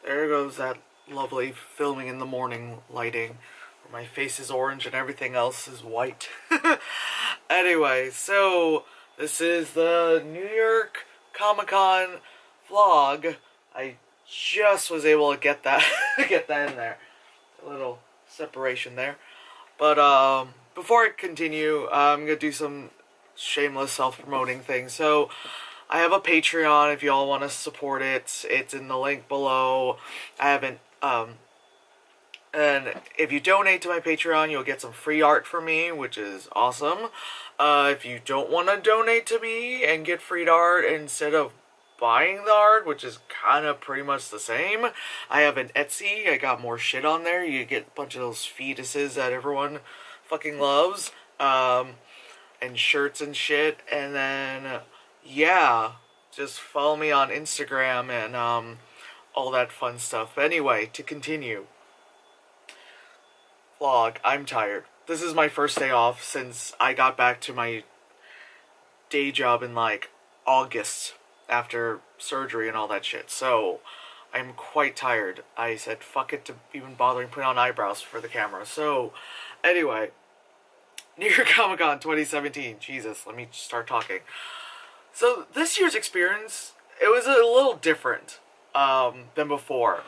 There goes that lovely filming in the morning lighting. My face is orange and everything else is white. Anyway, so this is the New York Comic Con vlog. I just was able to get that get that in there. A little separation there. But before I continue, I'm gonna do some shameless self-promoting things. So I have a Patreon if y'all want to support it. It's in the link below. I haven't and if you donate to my Patreon, you'll get some free art from me, which is awesome. If you don't want to donate to me and get free art instead of buying the art, which is kind of pretty much the same, I have an Etsy. I got more shit on there. You get a bunch of those fetuses that everyone fucking loves. And shirts and shit. And then, yeah, just follow me on Instagram and all that fun stuff. Anyway, to continue. Vlog, I'm tired. This is my first day off since I got back to my day job in like August after surgery and all that shit. So I'm quite tired. I said fuck it to even bothering putting on eyebrows for the camera. So anyway, New York Comic Con 2017. Jesus, let me start talking. So this year's experience, it was a little different than before.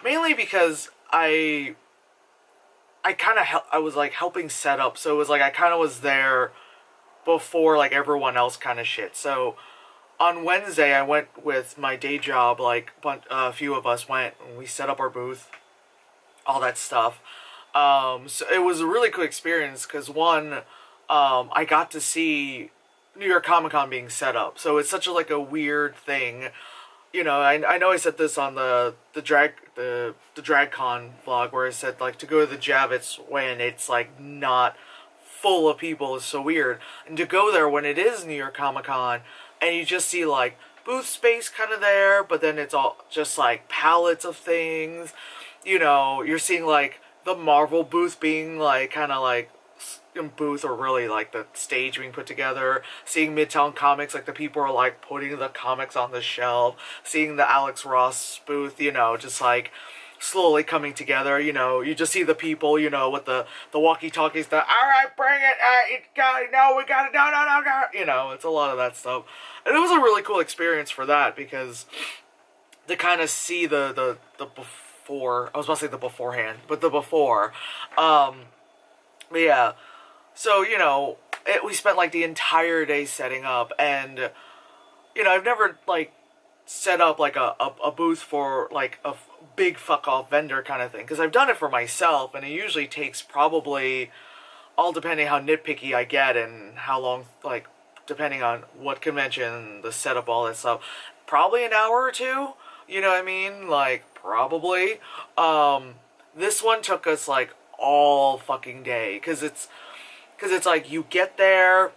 Mainly because I was like helping set up, so it was like I kind of was there before like everyone else kind of shit. So on Wednesday I went with my day job, like a few of us went and we set up our booth, all that stuff. So it was a really cool experience because one, I got to see New York Comic Con being set up. So it's such a weird thing. You know, I know I said this on the DragCon vlog where I said like to go to the Javits when it's like not full of people is so weird, and to go there when it is New York Comic Con and you just see like booth space kind of there, but then it's all just like pallets of things. You know, you're seeing like the Marvel booth being like kind of like booth, or really like the stage being put together, seeing Midtown Comics, like the people are like putting the comics on the shelf, seeing the Alex Ross booth, you know, just like slowly coming together. You know, you just see the people, you know, with the walkie-talkies, the alright, bring it, no, we got it, no, you know, it's a lot of that stuff. And it was a really cool experience for that, because to kind of see the before, I was about to say the beforehand, but the before, but yeah. So, you know, we spent like the entire day setting up, and, you know, I've never like set up like a booth for like a big fuck off vendor kind of thing, because I've done it for myself, and it usually takes probably, all depending how nitpicky I get and how long, like, depending on what convention, the setup, all that stuff, probably an hour or two, you know what I mean? Like, probably. This one took us like all fucking day, because it's like you get there,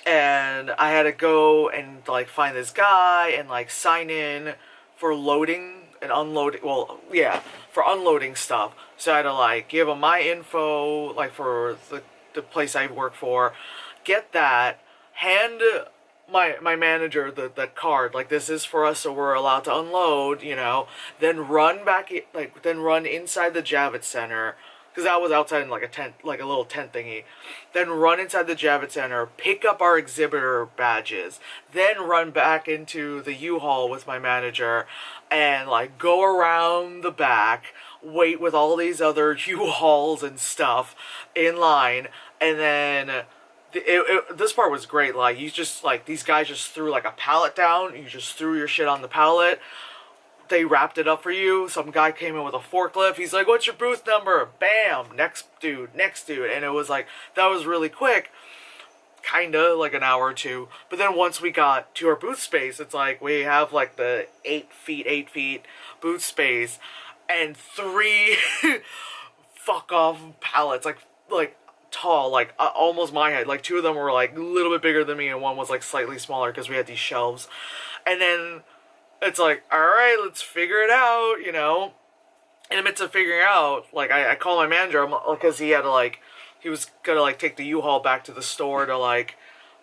and I had to go and like find this guy and like sign in for loading and unloading, well, yeah, for unloading stuff. So I had to like give him my info, like for the place I work for, get that, hand my manager the card, like this is for us, so we're allowed to unload, you know, then run back, then run inside the Javits Center, because that was outside in like a tent, like a little tent thingy. Then run inside the Javits Center, pick up our exhibitor badges, then run back into the U-Haul with my manager, and like go around the back, wait with all these other U-Hauls and stuff in line, and then this part was great. Like, you just, like, these guys just threw like a pallet down, you just threw your shit on the pallet. They wrapped it up for you. Some guy came in with a forklift. He's like, what's your booth number? Bam! Next dude. And it was like, that was really quick. Kinda, like an hour or two. But then once we got to our booth space, it's like, we have like the 8 feet booth space, and 3 fuck off pallets, like tall, like almost my height. Like 2 of them were like a little bit bigger than me, and one was like slightly smaller, because we had these shelves. And then it's like, alright, let's figure it out, you know. In the midst of figuring out, like, I call my manager, because he had to, like, he was gonna, like, take the U-Haul back to the store to, like,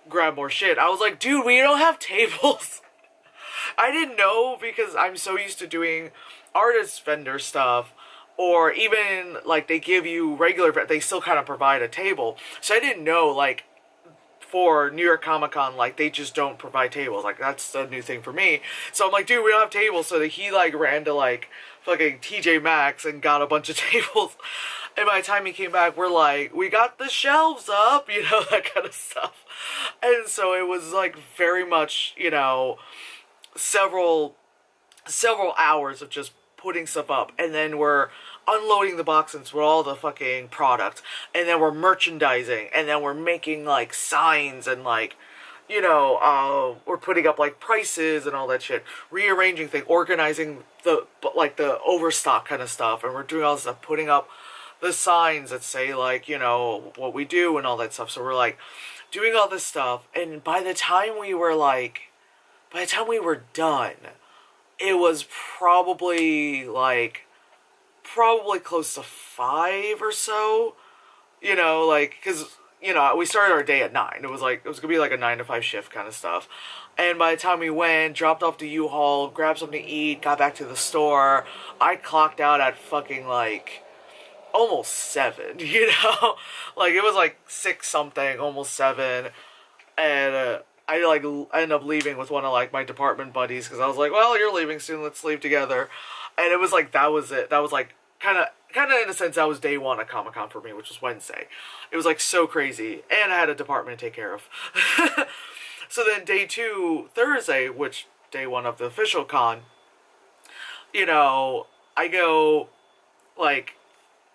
grab more shit. I was like, dude, we don't have tables. I didn't know because I'm so used to doing artist vendor stuff, or even like they give you regular, they still kind of provide a table. So I didn't know like for New York Comic Con, like they just don't provide tables. Like that's a new thing for me. So I'm like, dude, we don't have tables. So that he like ran to like fucking TJ Maxx and got a bunch of tables. And by the time he came back, we're like, we got the shelves up, you know, that kind of stuff. And so it was like very much, you know, several hours of just putting stuff up, and then we're unloading the boxes with all the fucking product, and then we're merchandising, and then we're making like signs and like, you know, we're putting up like prices and all that shit, rearranging things, organizing the like the overstock kind of stuff, and we're doing all this stuff, putting up the signs that say like, you know, what we do and all that stuff. So we're like doing all this stuff, and by the time we were done, it was probably close to 5 or so, you know, like, because, you know, we started our day at 9. It was gonna be like a 9 to 5 shift kind of stuff. And by the time we went, dropped off the U-Haul, grabbed something to eat, got back to the store, I clocked out at fucking like almost 7, you know, like it was like 6 something, almost 7. And I ended up leaving with one of like my department buddies, because I was like, well, you're leaving soon, let's leave together. And it was like, that was it. That was like kind of in a sense, that was day 1 at Comic-Con for me, which was Wednesday. It was like so crazy, and I had a department to take care of. So then day 2, Thursday, which day 1 of the official con, you know, I go like,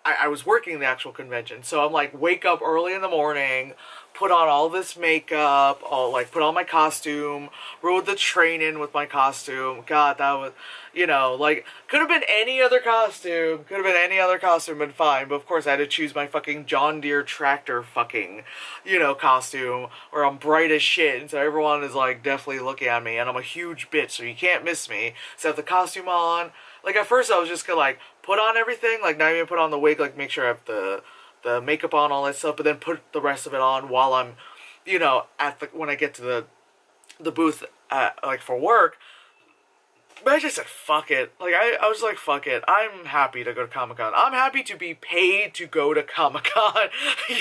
I was working the actual convention, so I'm like, wake up early in the morning, put on all this makeup, put on my costume, rode the train in with my costume. God, that was, you know, like, could have been any other costume, been fine, but of course I had to choose my fucking John Deere tractor fucking, you know, costume, where I'm bright as shit, and so everyone is like definitely looking at me, and I'm a huge bitch, so you can't miss me. So I have the costume on. Like, at first I was just gonna like put on everything, like not even put on the wig, like make sure I have the makeup on, all that stuff, but then put the rest of it on while I'm, you know, when I get to the booth like for work. But I just said fuck it. Like I was like, fuck it. I'm happy to go to Comic-Con. I'm happy to be paid to go to Comic-Con,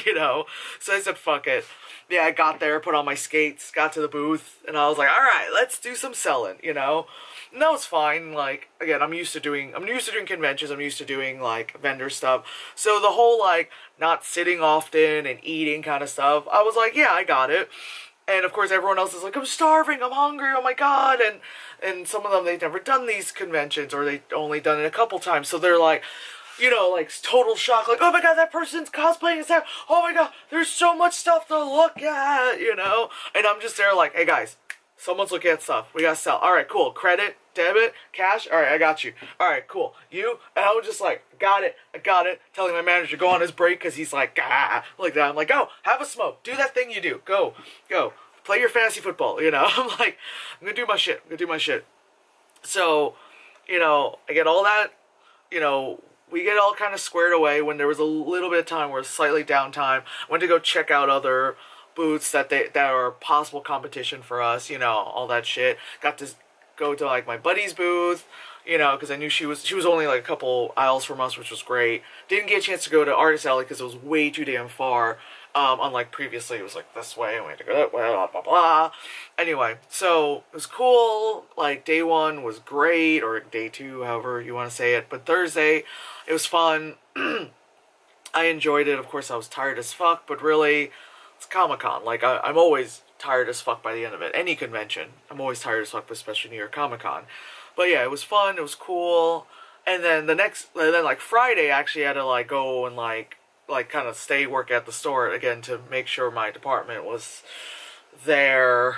you know. So I said fuck it. Yeah, I got there, put on my skates, got to the booth, and I was like, all right, let's do some selling, you know. And that was fine. Like, again, I'm used to doing conventions. I'm used to doing like vendor stuff. So the whole like not sitting often and eating kind of stuff, I was like, yeah, I got it. And of course, everyone else is like, I'm starving, I'm hungry, oh my god. And some of them, they've never done these conventions, or they've only done it a couple times. So they're like, you know, like total shock, like, oh my god, that person's cosplaying is there. Oh my god, there's so much stuff to look at, you know. And I'm just there like, hey guys, someone's looking at stuff. We gotta sell. All right, cool. Credit, debit, cash. All right, I got you. All right, cool. You? And I was just like, I got it. Telling my manager to go on his break, because he's like, like that. I'm like, go, have a smoke. Do that thing you do. Go. Play your fantasy football, you know. I'm like, I'm gonna do my shit. So, you know, I get all that, you know, we get all kind of squared away when there was a little bit of time where it's slightly downtime. Went to go check out other booths that are possible competition for us, you know, all that shit. Got to go to like my buddy's booth, you know, because I knew she was only like a couple aisles from us, which was great. Didn't get a chance to go to Artist Alley because it was way too damn far. Unlike previously, it was like this way, and we had to go that way, blah, blah, blah. Anyway, so it was cool. Like, day 1 was great, or day 2, however you want to say it. But Thursday, it was fun. I enjoyed it. Of course, I was tired as fuck, but really, it's Comic-Con. Like, I'm always tired as fuck by the end of it. Any convention, I'm always tired as fuck, especially New York Comic-Con. But yeah, it was fun. It was cool. And then like Friday, I actually had to like go and like kind of work at the store again to make sure my department was there,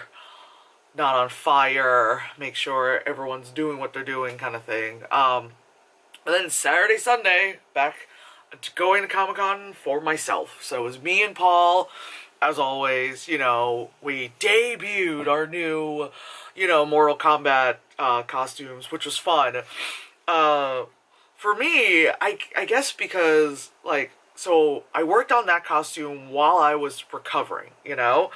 not on fire, make sure everyone's doing what they're doing, kind of thing. And then Saturday, Sunday, back to going to Comic-Con for myself. So it was me and Paul, as always. You know, we debuted our new, you know, Mortal Kombat costumes, which was fun. For me, I guess because, like, so I worked on that costume while I was recovering, you know?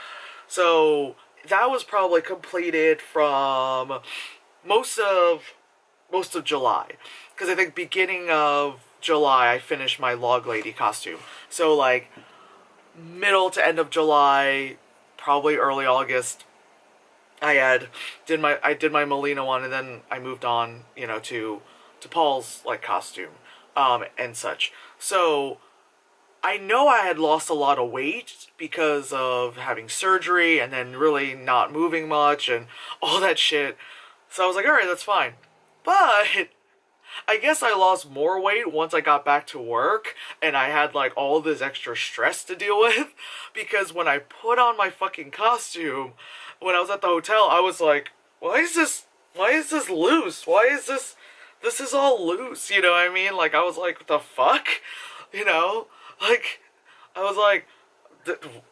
So that was probably completed from most of July, because I think beginning of July I finished my Log Lady costume. So like middle to end of July, probably early August, I did my Melina one, and then I moved on, to Paul's like costume, and such. So I know I had lost a lot of weight because of having surgery and then really not moving much and all that shit. So I was like, all right, that's fine. But I guess I lost more weight once I got back to work and I had like all this extra stress to deal with, because when I put on my fucking costume when I was at the hotel, I was like, why is this loose? This is all loose, you know what I mean? Like I was like, what the fuck? You know? Like I was like,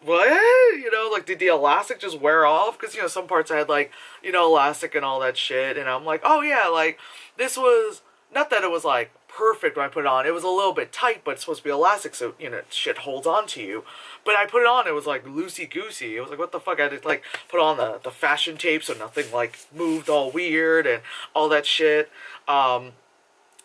what? Like, did the elastic just wear off? Because, some parts I had, like, elastic and all that shit. And I'm like, oh, yeah, like, this was, not that it was, like, perfect when I put it on. It was a little bit tight, but it's supposed to be elastic, so, shit holds on to you. But I put it on, it was, like, loosey-goosey. It was like, what the fuck? I had to, like, put on the fashion tape so nothing, like, moved all weird and all that shit. Yeah,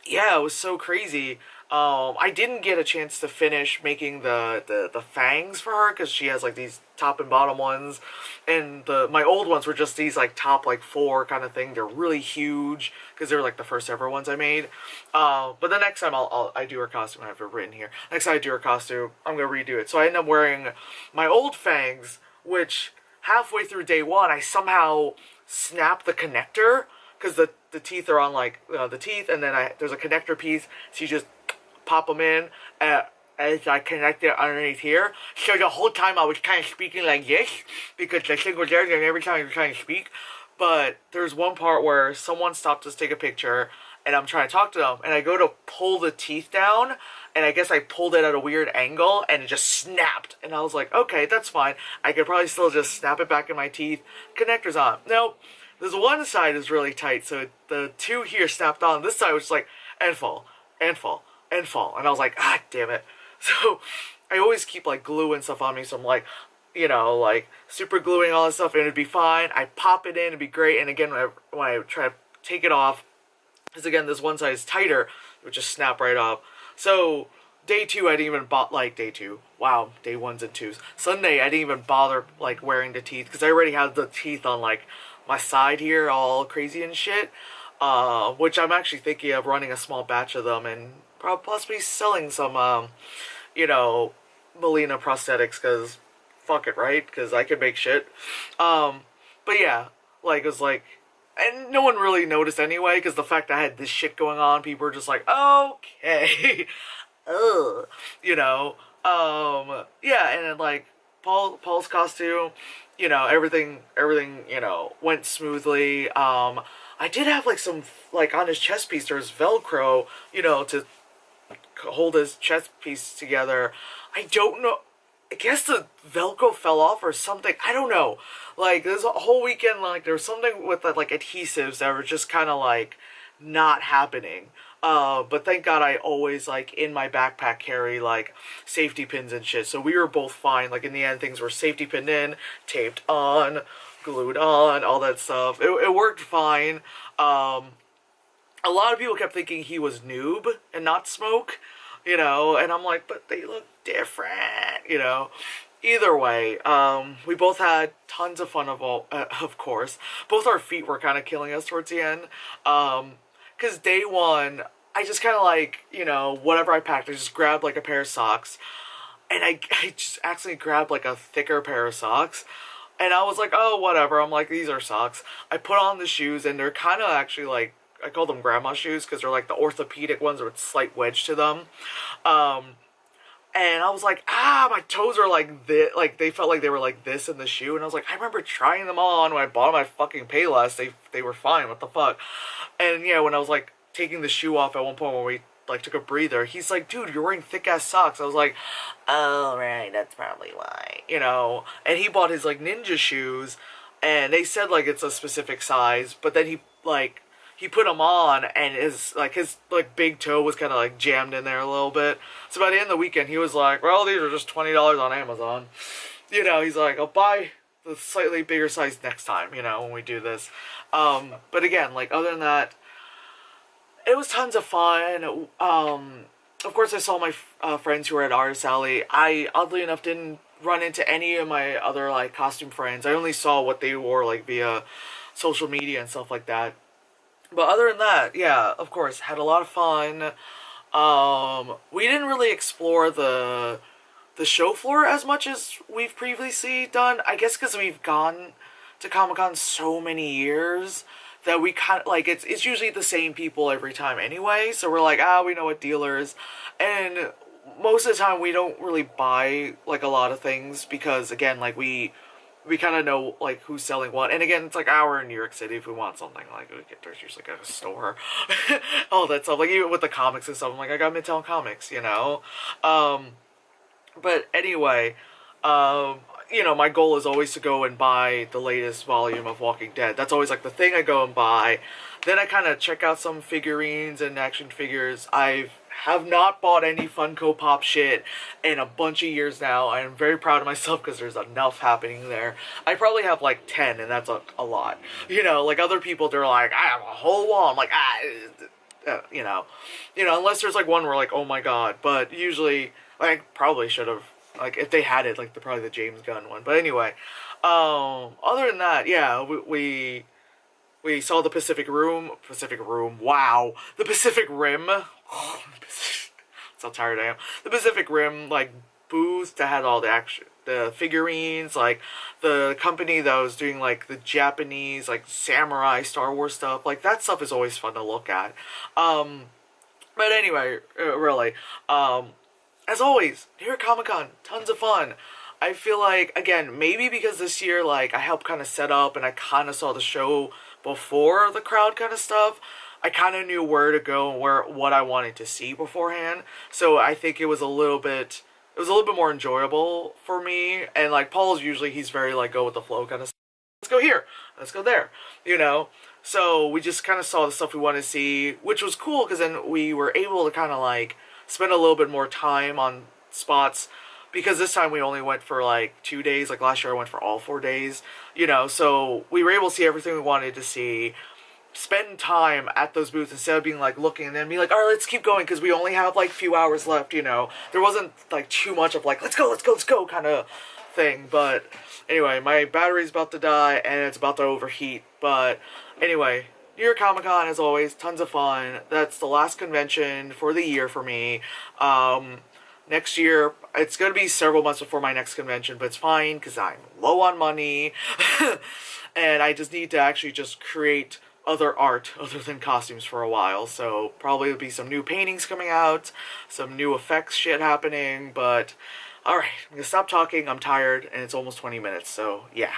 it was so crazy. I didn't get a chance to finish making the fangs for her, because she has like these top and bottom ones, and my old ones were just these like top like 4 kind of thing. They're really huge because they're like the first ever ones I made. But the next time I do her costume, I have it written here. Next time I do her costume, I'm gonna redo it. So I end up wearing my old fangs, which halfway through day 1 I somehow snapped the connector, because the teeth are on like the teeth, and then there's a connector piece, so you just pop them in as I connect it underneath here. So the whole time I was kind of speaking like this, because the thing was there, and every time I was trying to speak. But there's one part where someone stopped us to take a picture, and I'm trying to talk to them, and I go to pull the teeth down, and I guess I pulled it at a weird angle, and it just snapped. And I was like, okay, that's fine. I could probably still just snap it back in my teeth. Connector's on. Nope. This one side is really tight, so the 2 here snapped on. This side was just like, and fall, and fall, and fall. And I was like, ah, damn it. So I always keep like glue and stuff on me, so I'm like, like super gluing all this stuff, and it'd be fine. I pop it in, it'd be great. And again, when I try to take it off, because again, this one side is tighter, it would just snap right off. So day 2, I didn't even day 2. Wow, day 1s and 2s. Sunday, I didn't even bother like wearing the teeth, because I already had the teeth on like my side here all crazy and shit, which I'm actually thinking of running a small batch of them and possibly selling some Melina prosthetics, because fuck it, right? Because I can make shit. But yeah, like it was like, and no one really noticed anyway, because the fact that I had this shit going on, people were just like, okay. Ugh. Yeah, and then like Paul's costume, everything, went smoothly. I did have like some, like on his chest piece, there's Velcro, to hold his chest piece together. I don't know. I guess the Velcro fell off or something. I don't know. Like, there's a whole weekend, like, there was something with, like adhesives that were just kind of, like, not happening. But thank God I always, like, in my backpack carry, like, safety pins and shit. So we were both fine. Like, in the end, things were safety pinned in, taped on, glued on, all that stuff. It worked fine. A lot of people kept thinking he was Noob and not Smoke, and I'm like, but they look different, Either way, we both had tons of fun, of course. Both our feet were kind of killing us towards the end. Because day 1, I just kind of like, whatever I packed, I just grabbed like a pair of socks. And I just accidentally grabbed like a thicker pair of socks. And I was like, oh, whatever. I'm like, these are socks. I put on the shoes, and they're kind of actually like, I call them grandma shoes, because they're like the orthopedic ones with slight wedge to them. And I was like, my toes are like this. Like, they felt like they were like this in the shoe. And I was like, I remember trying them on when I bought my fucking Payless. They were fine. What the fuck? And yeah, when I was like taking the shoe off at one point when we like took a breather, he's like, dude, you're wearing thick ass socks. I was like, oh, right, that's probably why, And he bought his like ninja shoes, and they said like it's a specific size, but then he put them on, and his big toe was kind of like jammed in there a little bit. So by the end of the weekend, he was like, well, these are just $20 on Amazon. He's like, I'll buy the slightly bigger size next time, you know, when we do this. But again, like, other than that, it was tons of fun. Of course, I saw my friends who were at Artist Alley. I, oddly enough, didn't run into any of my other, like, costume friends. I only saw what they wore, like, via social media and stuff like that. But other than that, yeah, of course, had a lot of fun. We didn't really explore the show floor as much as we've previously done. I guess because we've gone to Comic-Con so many years that we kind of, like, it's usually the same people every time anyway, so we're like, we know what dealers, and most of the time we don't really buy, like, a lot of things, because, again, like, we kind of know, like, who's selling what, and again, it's like, we're in New York City. If we want something, like, there's usually, like, a store, all that stuff, like, even with the comics and stuff, I'm like, I got Midtown Comics, you know, but anyway, you know, my goal is always to go and buy the latest volume of Walking Dead. That's always, like, the thing I go and buy. Then I kind of check out some figurines and action figures. I have not bought any Funko Pop shit in a bunch of years now. I am very proud of myself because there's enough happening there. I probably have, like, 10, and that's a lot. You know, like, other people, they're like, I have a whole wall. I'm like, you know, unless there's, like, one where, like, oh my god. But usually, I probably should have, like, if they had it, like, probably the James Gunn one. But anyway, other than that, yeah, we saw the Pacific Rim, wow, the Pacific Rim, oh, that's how tired I am, the Pacific Rim, like, booth that had all the figurines, like, the company that was doing, like, the Japanese, like, samurai Star Wars stuff, like, that stuff is always fun to look at. But anyway, really, as always, New York Comic Con, tons of fun. I feel like, again, maybe because this year, like, I helped kind of set up and I kind of saw the show before the crowd kind of stuff, I kind of knew where to go and what I wanted to see beforehand. So I think it was a little bit more enjoyable for me. And, like, Paul's usually, he's very, like, go with the flow kind of stuff. Let's go here, let's go there, you know? So we just kind of saw the stuff we wanted to see, which was cool because then we were able to kind of, like, spend a little bit more time on spots, because this time we only went for, like, 2 days. Like, last year I went for all 4 days, you know, so we were able to see everything we wanted to see, spend time at those booths instead of being, like, looking and then be like, all right, let's keep going because we only have, like, a few hours left, you know. There wasn't, like, too much of, like, let's go kind of thing. But anyway, my battery's about to die and it's about to overheat. But anyway, New York Comic Con, as always, tons of fun. That's the last convention for the year for me. Next year, it's going to be several months before my next convention, but it's fine because I'm low on money. And I just need to actually just create other art other than costumes for a while. So probably there'll be some new paintings coming out, some new effects shit happening. But alright, I'm going to stop talking. I'm tired and it's almost 20 minutes. So yeah.